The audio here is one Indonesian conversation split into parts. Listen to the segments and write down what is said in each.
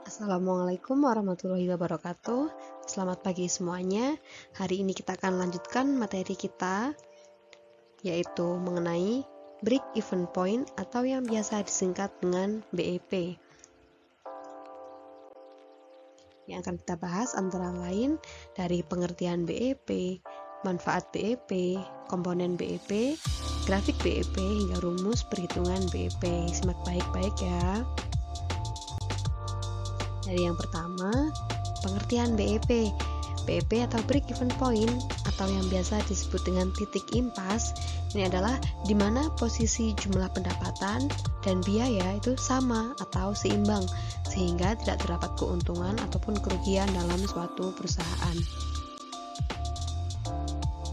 Assalamualaikum warahmatullahi wabarakatuh. Selamat pagi semuanya. Hari ini kita akan lanjutkan materi kita, yaitu mengenai Break Even Point atau yang biasa disingkat dengan BEP. Yang akan kita bahas antara lain dari pengertian BEP, manfaat BEP, komponen BEP, grafik BEP, hingga rumus perhitungan BEP. Simak baik-baik ya. Dari yang pertama, pengertian BEP. BEP atau Break Even Point atau yang biasa disebut dengan titik impas, ini adalah di mana posisi jumlah pendapatan dan biaya itu sama atau seimbang, sehingga tidak terdapat keuntungan ataupun kerugian dalam suatu perusahaan.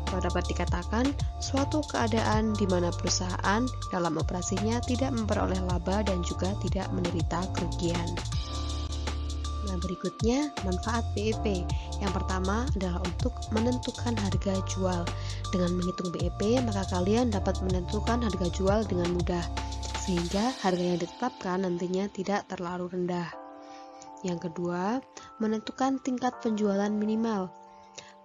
Atau dapat dikatakan suatu keadaan di mana perusahaan dalam operasinya tidak memperoleh laba dan juga tidak menderita kerugian. Nah, berikutnya manfaat BEP. Yang pertama adalah untuk menentukan harga jual. Dengan menghitung BEP, maka kalian dapat menentukan harga jual dengan mudah, sehingga harga yang ditetapkan nantinya tidak terlalu rendah. Yang kedua, menentukan tingkat penjualan minimal.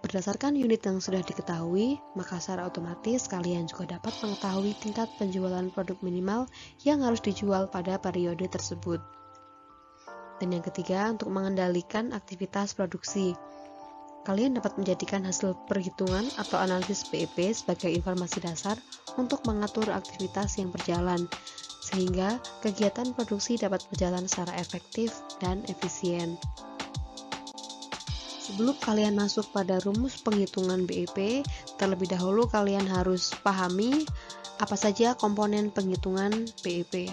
Berdasarkan unit yang sudah diketahui, maka secara otomatis kalian juga dapat mengetahui tingkat penjualan produk minimal yang harus dijual pada periode tersebut. Dan yang ketiga, untuk mengendalikan aktivitas produksi. Kalian dapat menjadikan hasil perhitungan atau analisis BEP sebagai informasi dasar untuk mengatur aktivitas yang berjalan, sehingga kegiatan produksi dapat berjalan secara efektif dan efisien. Sebelum kalian masuk pada rumus penghitungan BEP, terlebih dahulu kalian harus pahami apa saja komponen penghitungan BEP.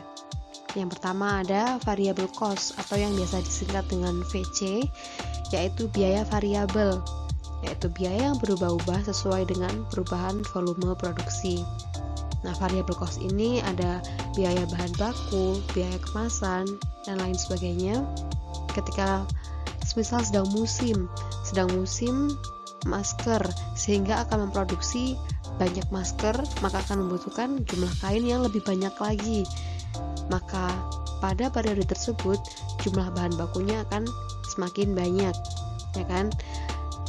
Yang pertama ada variable cost atau yang biasa disingkat dengan VC, yaitu biaya variabel, yaitu biaya yang berubah-ubah sesuai dengan perubahan volume produksi. Nah, variable cost ini ada biaya bahan baku, biaya kemasan, dan lain sebagainya. Ketika misal sedang musim masker, sehingga akan memproduksi banyak masker, maka akan membutuhkan jumlah kain yang lebih banyak lagi. Maka pada periode tersebut jumlah bahan bakunya akan semakin banyak, ya kan?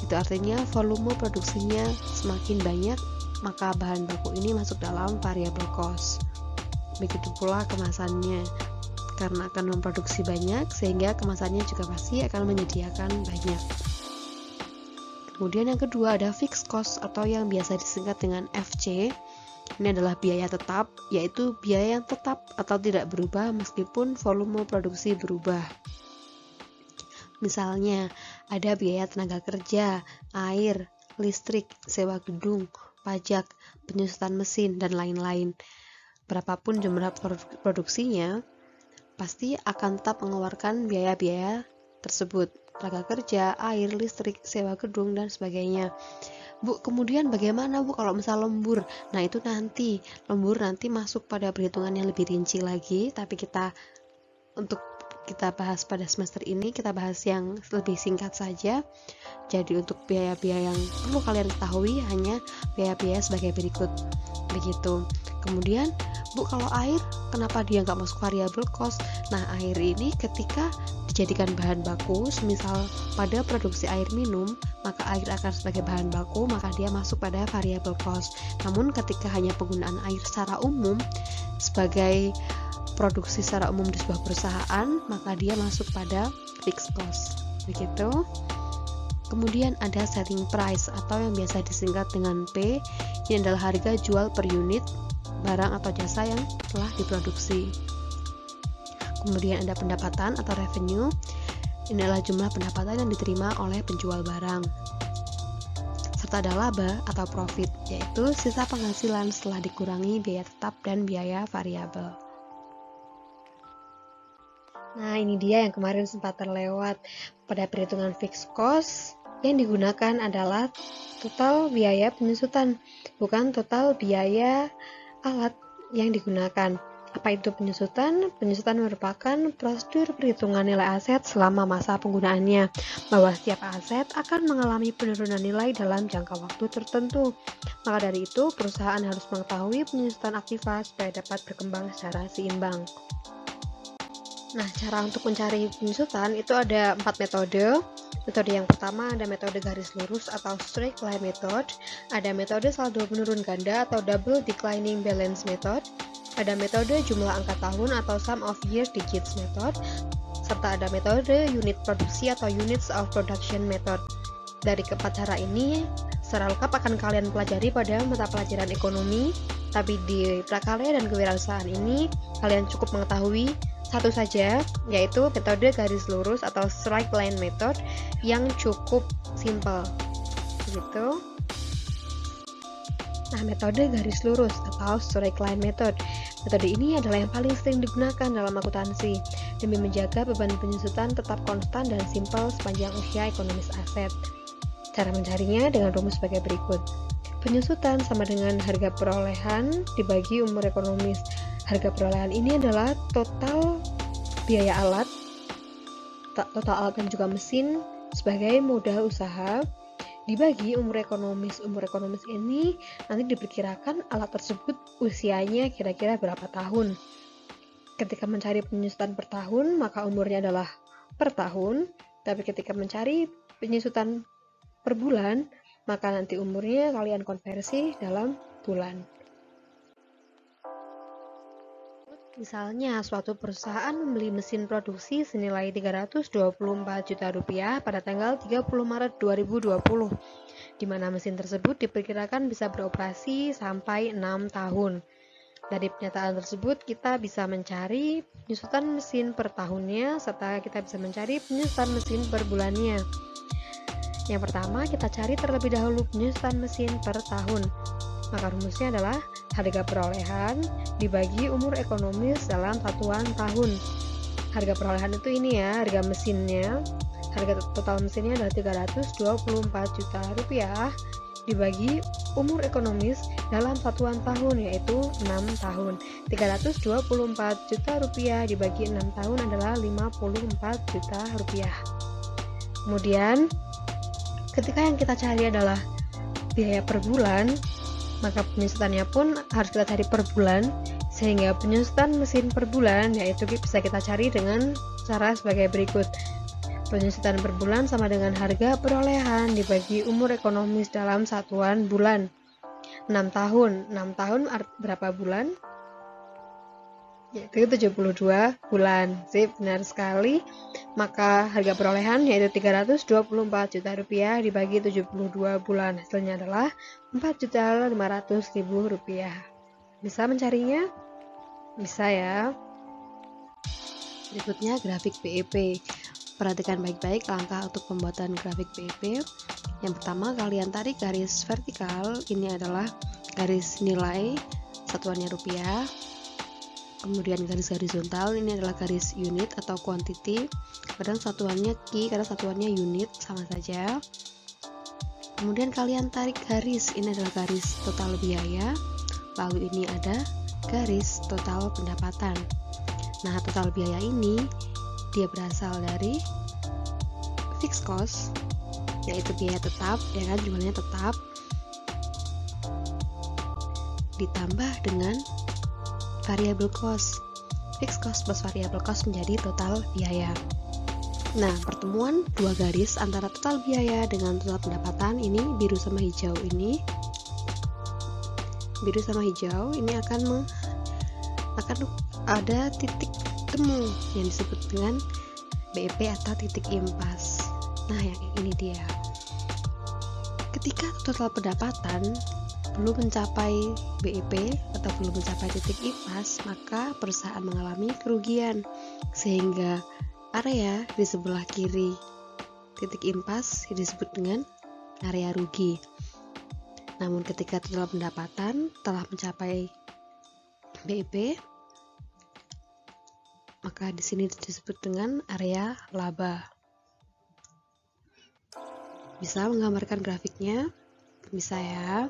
Itu artinya volume produksinya semakin banyak, maka bahan baku ini masuk dalam variable cost. Begitu pula kemasannya, karena akan memproduksi banyak sehingga kemasannya juga pasti akan menyediakan banyak. Kemudian yang kedua ada fixed cost atau yang biasa disingkat dengan FC. Ini adalah biaya tetap, yaitu biaya yang tetap atau tidak berubah meskipun volume produksi berubah. Misalnya, ada biaya tenaga kerja, air, listrik, sewa gedung, pajak, penyusutan mesin, dan lain-lain. Berapapun jumlah produksinya, pasti akan tetap mengeluarkan biaya-biaya tersebut. Tenaga kerja, air, listrik, sewa gedung, dan sebagainya. Bu, kemudian bagaimana Bu kalau misal lembur? Nah, itu nanti lembur nanti masuk pada perhitungan yang lebih rinci lagi, tapi untuk kita bahas pada semester ini kita bahas yang lebih singkat saja. Jadi untuk biaya-biaya yang perlu kalian ketahui hanya biaya-biaya sebagai berikut. Begitu. Kemudian, Bu, kalau air kenapa dia nggak masuk variable cost? Nah, air ini ketika dijadikan bahan baku, semisal pada produksi air minum, maka air akan sebagai bahan baku, maka dia masuk pada variable cost. Namun ketika hanya penggunaan air secara umum sebagai produksi secara umum di sebuah perusahaan, maka dia masuk pada fixed cost. Begitu. Kemudian ada selling price atau yang biasa disingkat dengan P. Ini adalah harga jual per unit barang atau jasa yang telah diproduksi. Kemudian ada pendapatan atau revenue. Ini adalah jumlah pendapatan yang diterima oleh penjual barang. Serta ada laba atau profit, yaitu sisa penghasilan setelah dikurangi biaya tetap dan biaya variabel. Nah, ini dia yang kemarin sempat terlewat. Pada perhitungan fixed cost, yang digunakan adalah total biaya penyusutan, bukan total biaya alat yang digunakan. Apa itu penyusutan? Penyusutan merupakan prosedur perhitungan nilai aset selama masa penggunaannya, bahwa setiap aset akan mengalami penurunan nilai dalam jangka waktu tertentu. Maka dari itu, perusahaan harus mengetahui penyusutan aktiva supaya dapat berkembang secara seimbang. Nah, cara untuk mencari penyusutan itu ada 4 metode. Metode yang pertama ada metode garis lurus atau straight line method, ada metode saldo menurun ganda atau double declining balance method, ada metode jumlah angka tahun atau sum of year digits method, serta ada metode unit produksi atau units of production method. Dari keempat cara ini, secara lengkap akan kalian pelajari pada mata pelajaran ekonomi, tapi di prakarya dan kewirausahaan ini, kalian cukup mengetahui satu saja, yaitu metode garis lurus atau straight line method yang cukup simple. Gitu. Nah, metode garis lurus atau straight line method. Metode ini adalah yang paling sering digunakan dalam akuntansi demi menjaga beban penyusutan tetap konstan dan simpel sepanjang usia ekonomis aset. Cara mencarinya dengan rumus sebagai berikut. Penyusutan sama dengan harga perolehan dibagi umur ekonomis. Harga perolehan ini adalah total biaya alat, total alat dan juga mesin sebagai modal usaha dibagi umur ekonomis. Umur ekonomis ini nanti diperkirakan alat tersebut usianya kira-kira berapa tahun. Ketika mencari penyusutan per tahun, maka umurnya adalah per tahun. Tapi ketika mencari penyusutan per bulan, maka nanti umurnya kalian konversi dalam bulan. Misalnya, suatu perusahaan membeli mesin produksi senilai 324 juta rupiah pada tanggal 30 Maret 2020, di mana mesin tersebut diperkirakan bisa beroperasi sampai 6 tahun. Dari pernyataan tersebut, kita bisa mencari penyusutan mesin per tahunnya, serta kita bisa mencari penyusutan mesin per bulannya. Yang pertama, kita cari terlebih dahulu penyusutan mesin per tahun. Maka rumusnya adalah harga perolehan dibagi umur ekonomis dalam satuan tahun. Harga perolehan itu ini ya, harga mesinnya. Harga total mesinnya adalah 324 juta rupiah dibagi umur ekonomis dalam satuan tahun, yaitu 6 tahun. 324 juta rupiah dibagi 6 tahun adalah 54 juta rupiah. Kemudian, ketika yang kita cari adalah biaya per bulan, maka penyusutannya pun harus kita cari per bulan, sehingga penyusutan mesin per bulan yaitu bisa kita cari dengan cara sebagai berikut. Penyusutan per bulan sama dengan harga perolehan dibagi umur ekonomis dalam satuan bulan. 6 tahun berapa bulan? Yaitu 72 bulan. Sip, benar sekali. Maka harga perolehan yaitu 324 juta rupiah dibagi 72 bulan. Hasilnya adalah 4.500.000 rupiah. Bisa mencarinya? Bisa ya. Berikutnya grafik BEP. Perhatikan baik-baik langkah untuk pembuatan grafik BEP. Yang pertama, kalian tarik garis vertikal. Ini adalah garis nilai, satuannya rupiah. Kemudian garis horizontal ini adalah garis unit atau quantity. Kadang satuannya ki, kadang satuannya unit, sama saja. Kemudian kalian tarik garis, ini adalah garis total biaya. Lalu ini ada garis total pendapatan. Nah, total biaya ini dia berasal dari fixed cost, yaitu biaya tetap, ya kan, jumlahnya tetap, ditambah dengan variable cost. Fixed cost plus variable cost menjadi total biaya. Nah, pertemuan dua garis antara total biaya dengan total pendapatan ini, biru sama hijau ini akan ada titik temu yang disebut dengan BEP atau titik impas. Nah, yang ini dia. Ketika total pendapatan belum mencapai BEP atau belum mencapai titik impas, maka perusahaan mengalami kerugian, sehingga area di sebelah kiri titik impas disebut dengan area rugi. Namun ketika total pendapatan telah mencapai BEP, maka di sini disebut dengan area laba. Bisa menggambarkan grafiknya? Bisa ya.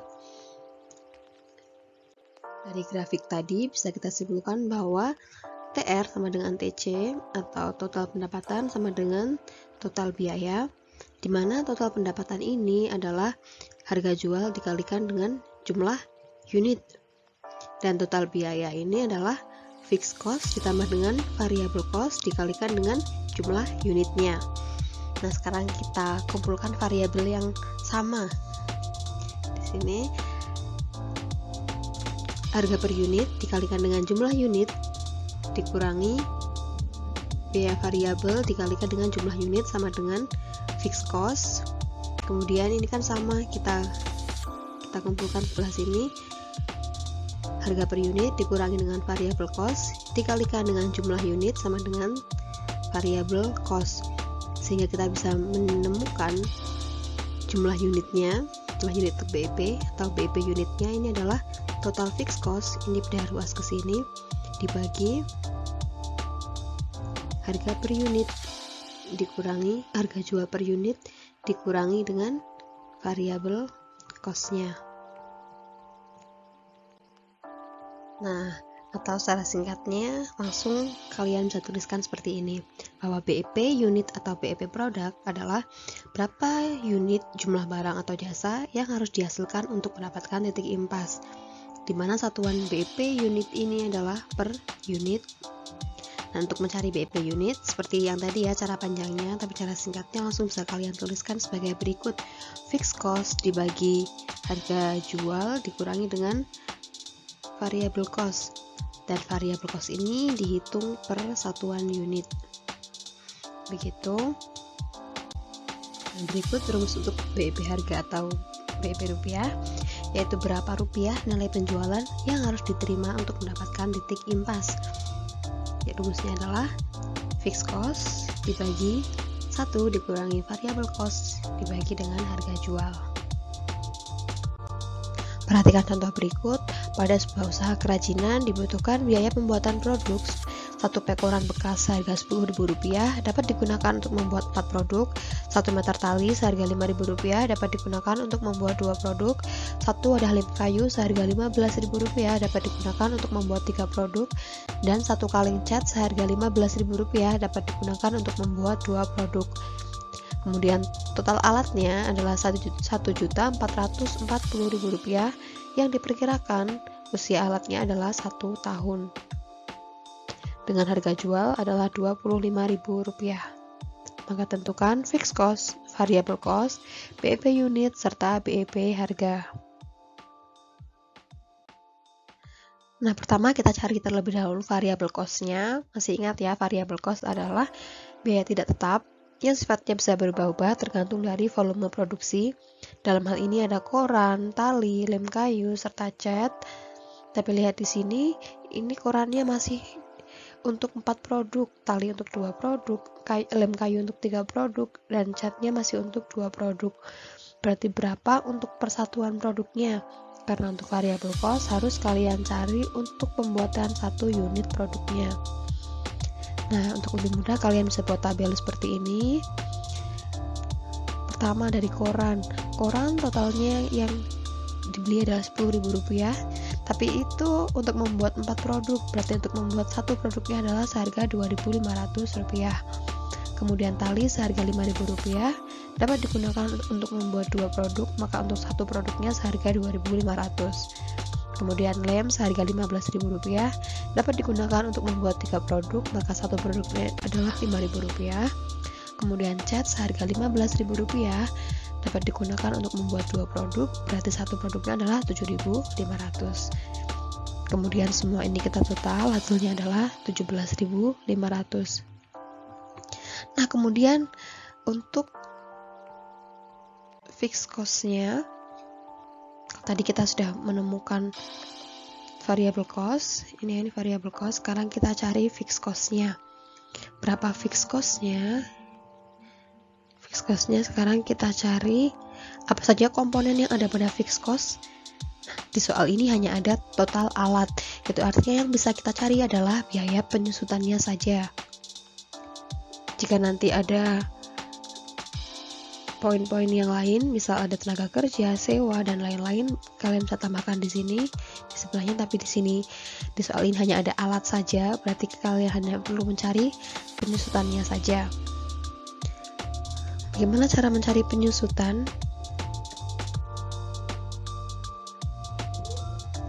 Dari grafik tadi bisa kita simpulkan bahwa TR sama dengan TC atau total pendapatan sama dengan total biaya, di mana total pendapatan ini adalah harga jual dikalikan dengan jumlah unit, dan total biaya ini adalah fixed cost ditambah dengan variable cost dikalikan dengan jumlah unitnya. Nah, sekarang kita kumpulkan variabel yang sama. Di sini harga per unit dikalikan dengan jumlah unit dikurangi biaya variabel dikalikan dengan jumlah unit sama dengan fixed cost. Kemudian ini kan sama, kita kumpulkan sebelah sini, harga per unit dikurangi dengan variable cost dikalikan dengan jumlah unit sama dengan variable cost, sehingga kita bisa menemukan jumlah unitnya. Jumlah unit untuk BEP atau BEP unitnya ini adalah total fixed cost, ini pada ruas ke sini dibagi harga per unit dikurangi harga jual per unit dikurangi dengan variable cost-nya. Nah, atau secara singkatnya langsung kalian bisa tuliskan seperti ini, bahwa BEP unit atau BEP produk adalah berapa unit jumlah barang atau jasa yang harus dihasilkan untuk mendapatkan titik impas, di mana satuan BEP unit ini adalah per unit. Nah, untuk mencari BEP unit seperti yang tadi ya cara panjangnya, tapi cara singkatnya langsung bisa kalian tuliskan sebagai berikut: fixed cost dibagi harga jual dikurangi dengan variable cost, dan variable cost ini dihitung per satuan unit. Begitu. Berikut rumus untuk BEP harga atau BEP rupiah, yaitu berapa rupiah nilai penjualan yang harus diterima untuk mendapatkan titik impas. Ya, rumusnya adalah fixed cost dibagi 1 dikurangi variable cost dibagi dengan harga jual. Perhatikan contoh berikut. Pada sebuah usaha kerajinan dibutuhkan biaya pembuatan produk. 1 pekoran bekas seharga Rp10.000 dapat digunakan untuk membuat 4 produk. 1 meter tali seharga Rp5.000 dapat digunakan untuk membuat 2 produk. 1 wadah lem kayu seharga Rp15.000 dapat digunakan untuk membuat 3 produk. Dan 1 kaleng cat seharga Rp15.000 dapat digunakan untuk membuat 2 produk. Kemudian total alatnya adalah Rp1.440.000 yang diperkirakan usia alatnya adalah 1 tahun. Dengan harga jual adalah Rp25.000. Maka tentukan fixed cost, variable cost, BEP unit, serta BEP harga. Nah, pertama kita cari terlebih dahulu variable cost-nya. Masih ingat ya, variable cost adalah biaya tidak tetap yang sifatnya bisa berubah-ubah tergantung dari volume produksi. Dalam hal ini ada koran, tali, lem kayu, serta cat. Tapi lihat di sini, ini korannya masih untuk 4 produk, tali untuk 2 produk, lem kayu untuk 3 produk, dan catnya masih untuk 2 produk. Berarti berapa untuk persatuan produknya? Karena untuk variable cost harus kalian cari untuk pembuatan 1 unit produknya. Nah, untuk lebih mudah kalian bisa buat tabel seperti ini. Pertama dari koran. Koran totalnya yang dibeli adalah Rp10.000, tapi itu untuk membuat 4 produk, berarti untuk membuat 1 produknya adalah seharga Rp2.500. Kemudian tali seharga Rp5.000 dapat digunakan untuk membuat 2 produk, maka untuk 1 produknya seharga Rp2.500. Kemudian lem seharga Rp15.000 dapat digunakan untuk membuat 3 produk, maka 1 produknya adalah Rp5.000. Kemudian cat seharga Rp15.000 dapat digunakan untuk membuat 2 produk, berarti 1 produknya adalah Rp7.500. Kemudian semua ini kita total, hasilnya adalah Rp17.500. Nah, kemudian untuk fixed cost-nya, tadi kita sudah menemukan variable cost, ini variable cost. Sekarang kita cari fixed cost-nya. Berapa fixed cost-nya? Fixed cost-nya sekarang kita cari apa saja komponen yang ada pada fixed cost. Di soal ini hanya ada total alat. Itu artinya yang bisa kita cari adalah biaya penyusutannya saja. Jika nanti ada poin-poin yang lain, misal ada tenaga kerja, sewa, dan lain-lain, kalian bisa tambahkan di sini, di sebelahnya. Tapi di sini di soal ini hanya ada alat saja, berarti kalian hanya perlu mencari penyusutannya saja. Bagaimana cara mencari penyusutan?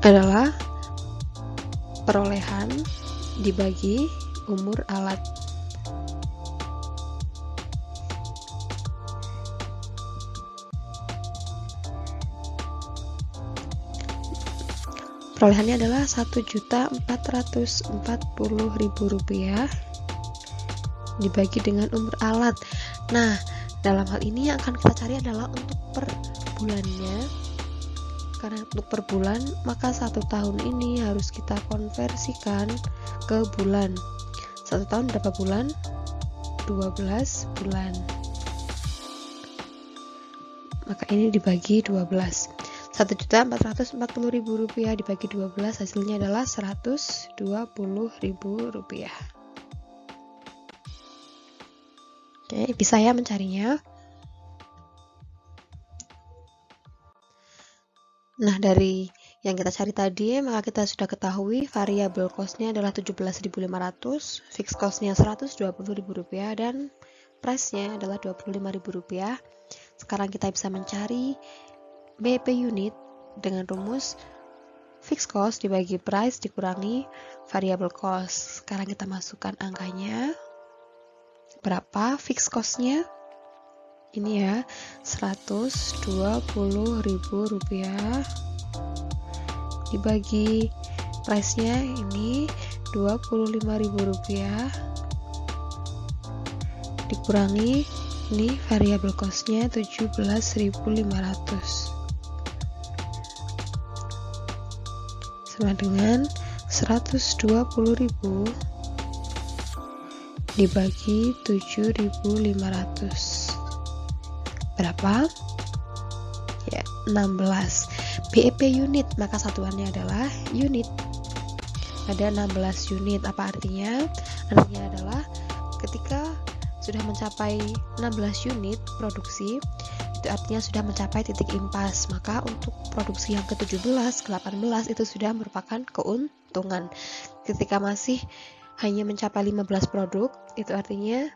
Adalah perolehan dibagi umur alat. Perolehannya adalah Rp1.440.000 dibagi dengan umur alat. Nah, dalam hal ini yang akan kita cari adalah untuk per bulannya. Karena untuk per bulan, maka 1 tahun ini harus kita konversikan ke bulan. 1 tahun berapa bulan? 12 bulan. Maka ini dibagi 12. Rp1.440.000 dibagi 12, hasilnya adalah Rp120.000. Oke, bisa ya mencarinya. Nah, dari yang kita cari tadi, maka kita sudah ketahui variable cost-nya adalah Rp17.500, fixed cost-nya Rp120.000, dan price-nya adalah Rp25.000. Sekarang kita bisa mencari BEP unit dengan rumus fixed cost dibagi price dikurangi variable cost. Sekarang kita masukkan angkanya. Berapa fixed cost-nya? Ini ya, Rp120.000 dibagi price-nya ini Rp25.000 dikurangi ini variable cost-nya Rp17.500 sama dengan 120.000 dibagi 7.500. Berapa? Ya, 16. BEP unit, maka satuannya adalah unit. Ada 16 unit. Apa artinya? Artinya adalah ketika sudah mencapai 16 unit produksi, itu artinya sudah mencapai titik impas. Maka untuk produksi yang ke-17, ke-18 itu sudah merupakan keuntungan. Ketika masih hanya mencapai 15 produk, itu artinya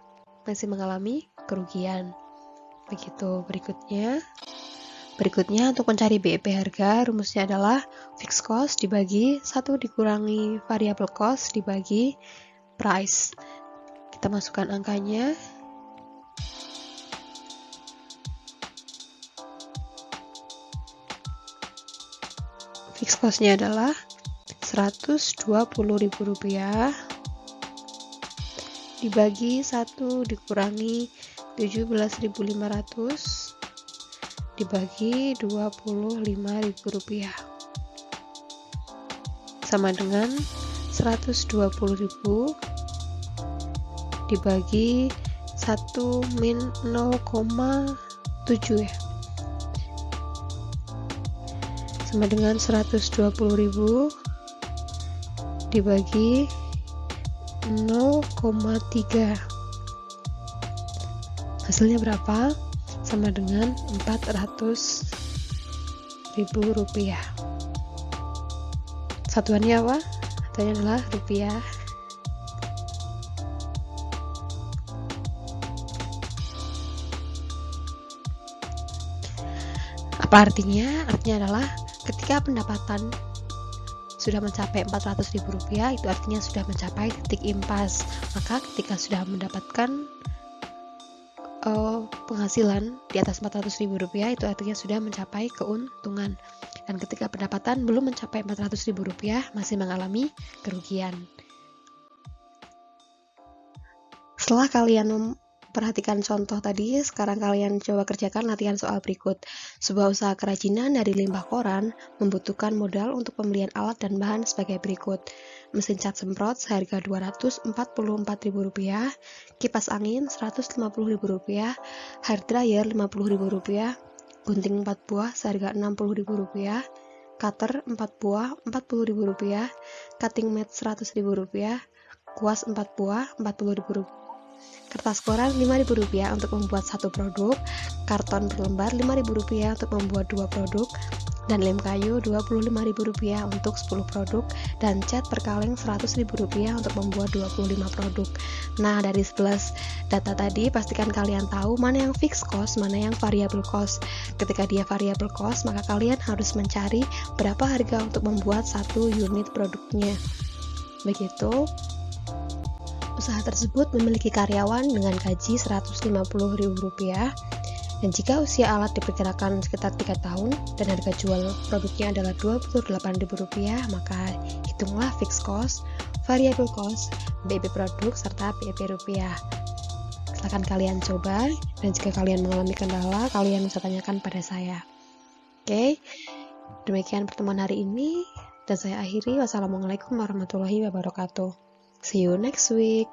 masih mengalami kerugian. Begitu. Berikutnya untuk mencari BEP harga, rumusnya adalah fixed cost dibagi 1 dikurangi variable cost dibagi price. Kita masukkan angkanya. Fixed cost-nya adalah Rp120.000 dibagi 1 dikurangi 17.500 dibagi Rp25.000 sama dengan 120.000 dibagi 1 min 0,7 ya, sama dengan 120.000 dibagi 0,3. Hasilnya berapa? Sama dengan Rp400.000. Satuannya apa? Satuannya adalah rupiah. Apa artinya? Artinya adalah ketika pendapatan sudah mencapai Rp400.000, itu artinya sudah mencapai titik impas. Maka ketika sudah mendapatkan penghasilan di atas Rp400.000, itu artinya sudah mencapai keuntungan. Dan ketika pendapatan belum mencapai Rp400.000, masih mengalami kerugian. Setelah kalian perhatikan contoh tadi, sekarang kalian coba kerjakan latihan soal berikut. Sebuah usaha kerajinan dari limbah koran membutuhkan modal untuk pembelian alat dan bahan sebagai berikut. Mesin cat semprot seharga Rp244.000, kipas angin Rp150.000, hair dryer Rp50.000, gunting 4 buah seharga Rp60.000, cutter 4 buah Rp40.000, cutting mat Rp100.000, kuas 4 buah Rp40.000, kertas koran Rp5.000 untuk membuat 1 produk, karton per lembar Rp5.000 untuk membuat 2 produk, dan lem kayu Rp25.000 untuk 10 produk, dan cat per kaleng Rp100.000 untuk membuat 25 produk. Nah, dari 11 data tadi, pastikan kalian tahu mana yang fixed cost, mana yang variable cost. Ketika dia variable cost, maka kalian harus mencari berapa harga untuk membuat 1 unit produknya. Begitu. Usaha tersebut memiliki karyawan dengan gaji Rp150.000, dan jika usia alat diperkirakan sekitar 3 tahun dan harga jual produknya adalah Rp28.000, maka hitunglah fixed cost, variable cost, BEP produk, serta BEP rupiah. Silakan kalian coba, dan jika kalian mengalami kendala, kalian bisa tanyakan pada saya. Oke, demikian pertemuan hari ini, dan saya akhiri. Wassalamualaikum warahmatullahi wabarakatuh. See you next week.